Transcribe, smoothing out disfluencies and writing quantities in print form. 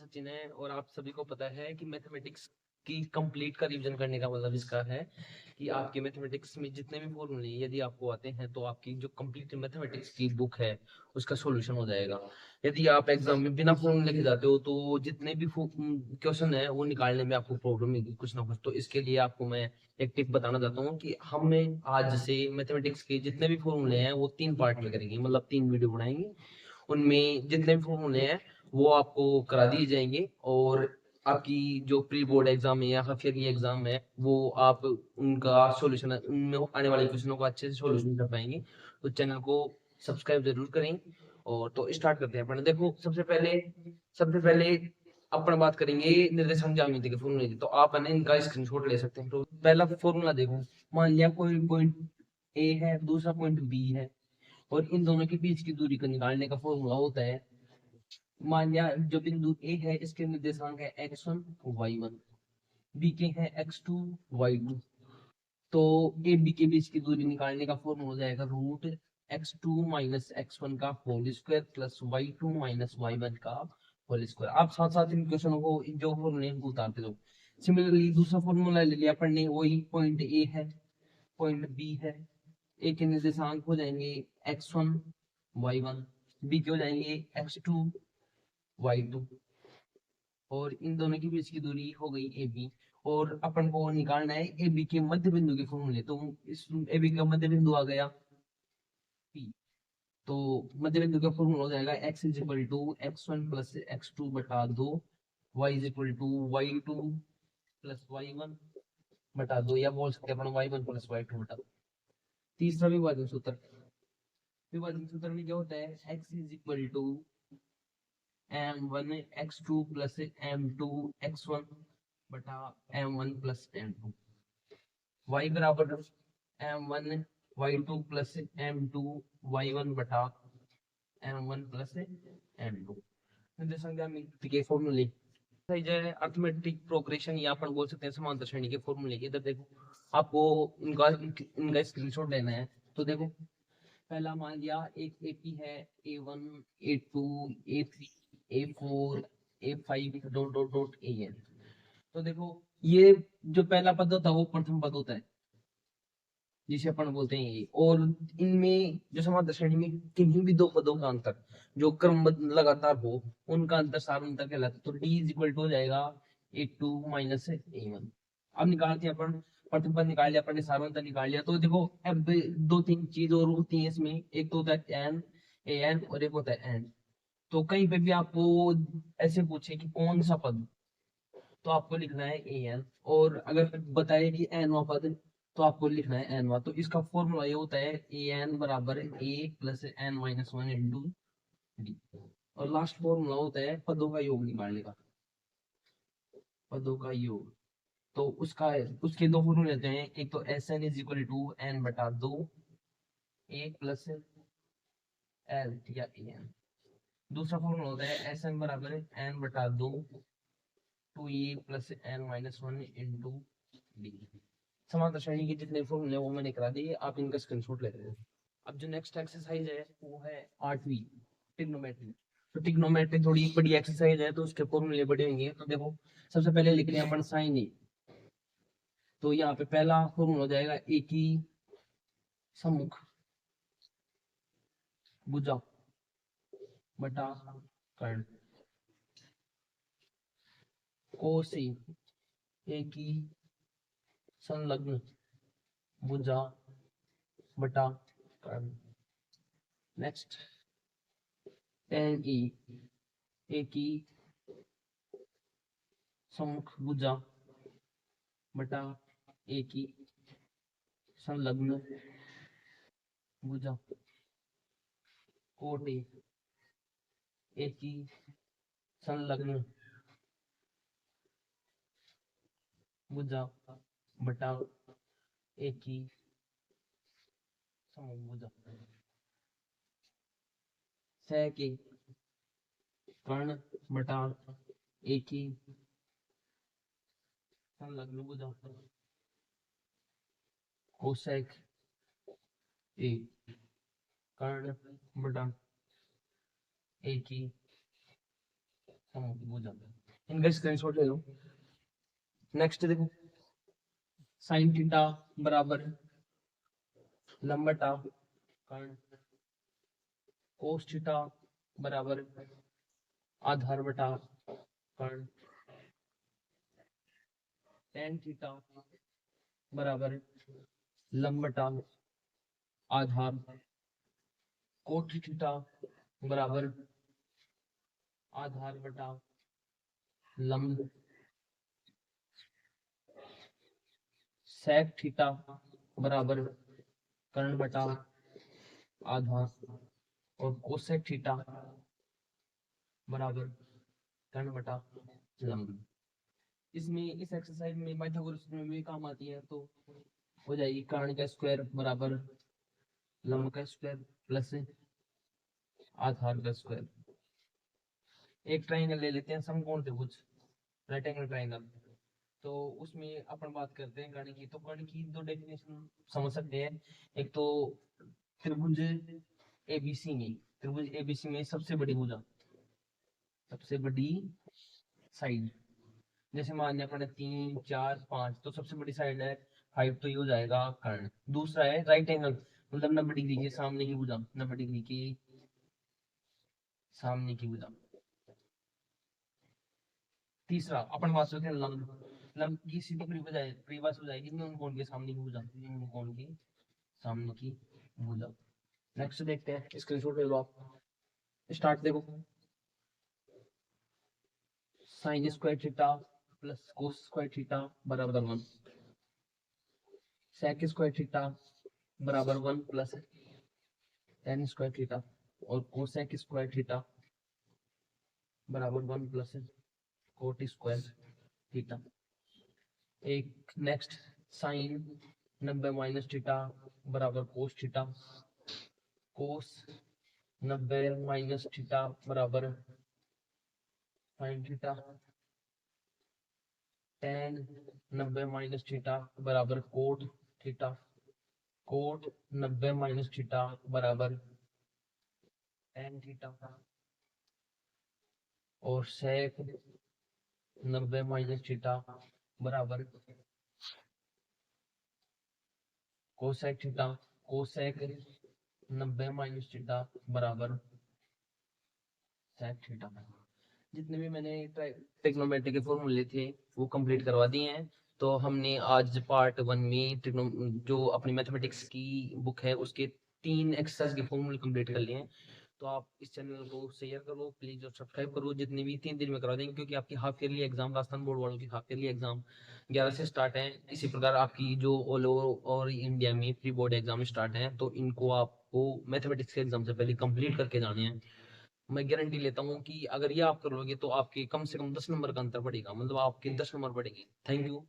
सचिन है और आप सभी को पता है कि मैथमेटिक्स की कंप्लीट का रिवीजन करने का मतलब इसका है कि आपके मैथमेटिक्स में जितने भी फॉर्मूले यदि आपको आते हैं तो आपकी जो कंप्लीट मैथमेटिक्स की बुक है उसका सॉल्यूशन हो जाएगा। यदि आप एग्जाम में बिना फॉर्मूले लेके जाते हो तो जितने भी क्वेश्चन है वो निकालने में आपको प्रॉब्लम होगी कुछ ना कुछ। तो इसके लिए आपको मैं एक टिप बताना चाहता हूँ कि हमें आज से मैथमेटिक्स के जितने भी फॉर्मूले हैं वो 3 पार्ट में करेंगे, मतलब 3 वीडियो बनाएंगे। उनमें जितने भी फॉर्मूले हैं वो आपको करा दिए जाएंगे और आपकी जो प्री बोर्ड एग्जाम है या फिर ये एग्जाम है वो आप उनका सॉल्यूशन उनमें आने वाले क्वेश्चनों का अच्छे से सॉल्यूशन कर पाएंगे। तो चैनल को सब्सक्राइब जरूर करें। और तो स्टार्ट करते हैं अपन। देखो सबसे पहले अपन बात करेंगे निर्देशांक ज्यामिति के फॉर्मूले की। तो आप है ना इनका स्क्रीनशॉट ले सकते हैं। तो पहला फॉर्मूला देखो, मान लिया कोई पॉइंट ए है, दूसरा पॉइंट बी है और इन दोनों के बीच की दूरी को निकालने का फॉर्मूला होता है। मान लिया जो बिंदु ए है इसके निर्देशांक है x1 y1, बी के हैं x2 y2। तो ए बी के बीच की दूरी निकालने का फॉर्मूला हो जाएगा रूट x2 माइनस x1 का whole square plus y2 minus y1 का होल स्क्वायर। आप साथ साथ इन क्वेश्चनों को जो फॉर्मूले इनको उतारते जाओ। सिमिलरली दूसरा फॉर्मूला ले लिया अपन ने, वही पॉइंट ए है, पॉइंट बी है। ए के निर्देशांक हो जाएंगे x1 y1, बी के हो जाएंगे x2 y2 और इन दोनों के बीच की दूरी हो गई ए बी। और अपन को निकालना है ए बी के मध्य बिंदु के फॉर्मूले। तो इस ए बी का मध्य बिंदु आ गया P। तो मध्य बिंदु का फॉर्मूला हो जाएगा x is equal to x1 plus x2 बटा 2, y is equal to y2 plus y1 बटा 2, या बोल सकते हैं अपन y1 प्लस y2 बटा 2। तीसरा विभाजन सूत्र, विभाजन सूत्र में क्या होता है, x is equal to m1 x2 plus m2 x1 बटा m1 प्लस m2, y बराबर m1 y2 plus m2 y1 बटा m1 प्लस m2। निर्देशांक ज्यामिति के फॉर्मूले सही जो है अर्थमेटिक प्रोग्रेशन या अपन बोल सकते हैं समांतर श्रेणी के फॉर्मूले के। इधर देखो आपको इनका स्क्रीनशॉट लेना है। तो देखो पहला मान लिया एक एपी है, A1 A2 A3 A4 A5 dot dot dot AN। तो देखो ये जो पहला पद होता है वो प्रथम पद होता है जिसे अपन बोलते हैं ये। और इनमें जो समांतर श्रेणी में किन्हीं भी दो पदों का अंतर जो क्रमबद्ध लगातार हो उनका अंतर सार अंतर कहलाता है। तो D इज इक्वल टू हो जाएगा A2 माइनस A1। अब निकालते हैं अपन, प्रथम पद निकाल लिया अपन ने, सार अंतर निकाल लिया। तो देखो अब दो तीन चीज और होती है इसमें, एक तो होता है एन AN और एक होता है एन। तो कहीं पे भी आपको ऐसे पूछे कि कौन सा पद, तो आपको लिखना है AN। और अगर बताए कि एनवा पद तो आपको लिखना है एनवा। तो इसका फॉर्मूला ये होता है AN बराबर A plus N minus one into D. और लास्ट फॉर्मूला होता है पदों का योग निकालने का, पदों का योग। तो उसका उसके दो फॉर्मूले लेते हैं, एक तो SN is equal to N बटा 2 A प्लस एल या AN। दूसरा फॉर्मूला होता है SN बराबर एन बटा 2 2A plus N minus one into D. समांतर श्रेणी के जितने फॉर्मूले वो मैंने करा दिए, आप इनका स्क्रीनशॉट ले रहे हैं। अब जो नेक्स्ट एक्सरसाइज है वो है 8वीं ट्रिग्नोमेट्री। तो ट्रिग्नोमेट्री थोड़ी बड़ी एक्सरसाइज है तो उसके फॉर्मूले बड़े होंगे। तो देखो सबसे पहले लिख रहे हैं अपन साइन ए। तो यहाँ पे पहला फॉर्मूला हो जाएगा ए की सम्मुख भुजा बटा कर्ण, कोस ए की संलग्न भुजा बटा कर्ण। नेक्स्ट टेन ए की सम्मुख भुजा बटा ए की संलग्न भुजा, कोट ए की संलग्न भुजा बटा ए की समभुज भुजा। सह के कर्ण बटा ए की संलग्न भुजा, कोसेक ए कर्ण बटा ए की समभुज भुजा। इनका स्क्रीनशॉट ले लो। नेक्स्ट देखो, साइन थीटा बराबर लंब बटा कर्ण, कोस थीटा बराबर आधार बटा कर्ण, टेन थीटा बराबर लंब बटा आधार, कोट थीटा बराबर आधार बटा लंब, सेक थीटा बराबर कर्ण बटा आधार, और कोसेक थीटा बराबर कर्ण बटा लंब। इसमें इस एक्सरसाइज में पाइथागोरस में भी काम आती है, तो हो जाएगी कर्ण का स्क्वायर बराबर लंब का स्क्वायर प्लस आधार का स्क्वायर। एक ट्राइंगल ले लेते हैं, समकोण त्रिभुज, राइट एंगल ट्राइंगल। तो उसमें अपन बात करते हैं कर्ण की। तो कर्ण की दो डेफिनेशन समझ सकते हैं। एक तो त्रिभुज एबीसी में, त्रिभुज एबीसी में सबसे बड़ी भुजा, सबसे बड़ी साइड, जैसे मान लिया अपन 3 4 5, तो सबसे बड़ी साइड है 5, तो ये हो जाएगा कर्ण। दूसरा है राइट एंगल, मतलब 90 डिग्री के सामने की भुजा, 90 डिग्री की सामने की भुजा। तीसरा अपन बात करते हैं लंब, लंब की सीधी परिभाषा हो जाएगी न्यून कोण के सामने की भुजा, न्यून कोण के सामने की भुजा। नेक्स्ट देखते हैं, स्क्रीनशॉट ले लो आप। स्टार्ट देखो, sine square theta plus cos square theta बराबर 1, सेक स्क्वायर थीटा बराबर 1 प्लस टेन स्क्वायर थीटा, और कोसेक स्क्वायर थीटा बराबर 1 प्लस कोट स्क्वायर थीटा। एक नेक्स्ट, साइन 90 माइनस थीटा बराबर cos theta, cos 90 minus theta बराबर sine theta, tan 90 minus theta बराबर cot theta, cot 90 minus theta बराबर tan theta, और sec 90 minus theta बराबर cosec theta, cosec 90 minus theta बराबर sec theta. जितने भी मैंने ट्रिग्नोमेट्री के फॉर्मूले थे वो कंप्लीट करवा दिए हैं। तो हमने आज पार्ट 1 में जो अपनी मैथमेटिक्स की बुक है उसके 3 एक्सरसाइज के फॉर्मूले कंप्लीट कर लिए हैं। तो आप इस चैनल को शेयर करो प्लीज, और सब्सक्राइब करो। जितने भी 3 दिन में करा देंगे, क्योंकि आपकी half yearly exam, Rajasthan board वालों की हाफ ईयरली एग्जाम 11 से स्टार्ट है। इसी प्रकार आपकी जो ऑल ओवर और इंडिया में प्री बोर्ड एग्जाम स्टार्ट है, तो इनको आपको मैथमेटिक्स के एग्जाम से पहले कंप्लीट करके जाने हैं। मैं गारंटी लेता हूँ कि अगर ये आप करोगे तो आपके कम से कम 10 नंबर का अंतर पड़ेगा, मतलब आपके 10 नंबर पड़ेंगे। Thank you.